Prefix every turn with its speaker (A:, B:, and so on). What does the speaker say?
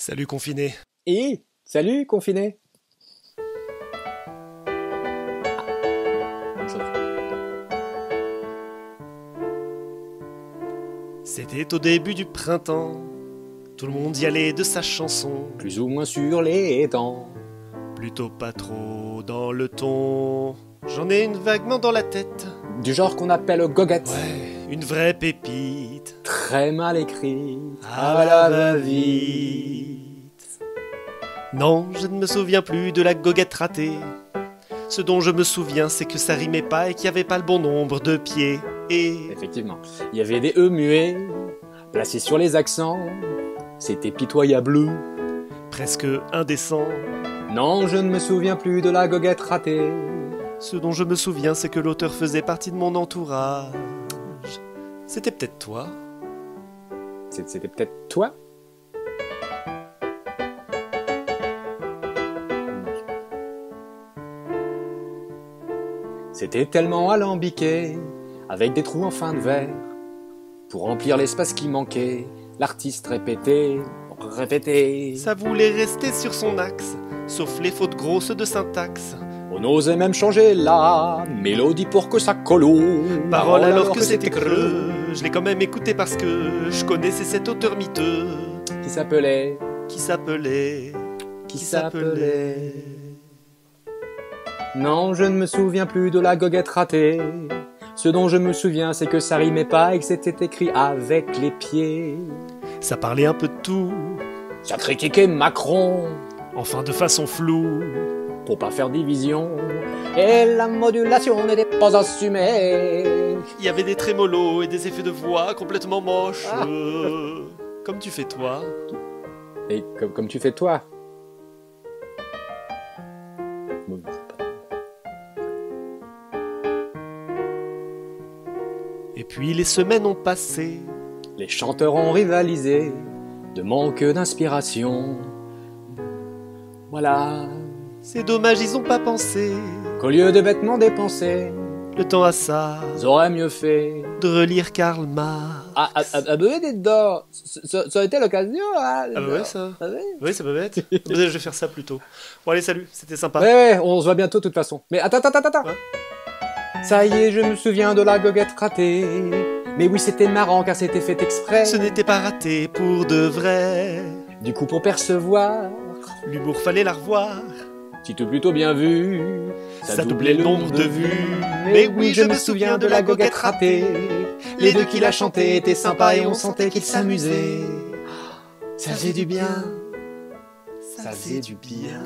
A: Salut confiné.
B: Salut confiné. Bonne chose.
A: C'était au début du printemps, tout le monde y allait de sa chanson.
B: Plus ou moins sur les dents.
A: Plutôt pas trop dans le ton. J'en ai une vaguement dans la tête.
B: Du genre qu'on appelle goguette.
A: Ouais, une vraie pépite.
B: Très mal écrit.
A: À la va-vite. Non, je ne me souviens plus de la goguette ratée. Ce dont je me souviens, c'est que ça rimait pas et qu'il n'y avait pas le bon nombre de pieds. Et
B: Effectivement. Il y avait des E muets, placés sur les accents. C'était pitoyable.
A: presque indécent.
B: Non, je ne me souviens plus de la goguette ratée.
A: Ce dont je me souviens, c'est que l'auteur faisait partie de mon entourage. C'était peut-être toi.
B: C'était peut-être toi? C'était tellement alambiqué, avec des trous en fin de vers. Pour remplir l'espace qui manquait, l'artiste répétait.
A: Ça voulait rester sur son axe, sauf les fautes grosses de syntaxe.
B: On osait même changer la mélodie pour que ça colle aux
A: Parole alors que c'était creux. Je l'ai quand même écouté parce que je connaissais cet auteur miteux.
B: Qui s'appelait
A: Qui s'appelait
B: Non, je ne me souviens plus de la goguette ratée. Ce dont je me souviens, c'est que ça rimait pas et que c'était écrit avec les pieds.
A: Ça parlait un peu de tout,
B: Ça critiquait Macron
A: enfin de façon floue.
B: pour pas faire division. Et la modulation n'était pas assumée.
A: Il y avait des trémolos et des effets de voix complètement moches. Comme tu fais toi.
B: Et comme tu fais toi. Bon, c'est pas-
A: Et puis les semaines ont passé.
B: Les chanteurs ont rivalisé de manque d'inspiration. Voilà,
A: C'est dommage, ils ont pas pensé.
B: qu'au lieu de bêtement dépenser,
A: Le temps à ça,
B: ils auraient mieux fait.
A: de relire Karl Marx.
B: Dites donc, ça a été l'occasion, là.
A: Ah bah ouais, ça.
B: Ah ouais.
A: Oui, c'est pas bête. Peut-être que je vais faire ça plus tôt. Bon allez, salut, c'était sympa.
B: Ouais, on se voit bientôt de toute façon. Mais attends.
A: Ouais.
B: Ça y est, je me souviens de la goguette ratée. Mais oui, c'était marrant car c'était fait exprès.
A: Ce n'était pas raté pour de vrai.
B: Du coup, pour percevoir,
A: L'humour fallait la revoir.
B: si tout plutôt bien vu,
A: Ça doublait le nombre de vues. Mais oui, je me souviens de la goguette ratée.
B: Les deux qui la chantaient étaient sympas et on sentait qu'ils s'amusaient. Ça faisait du bien.
A: Ça faisait du bien.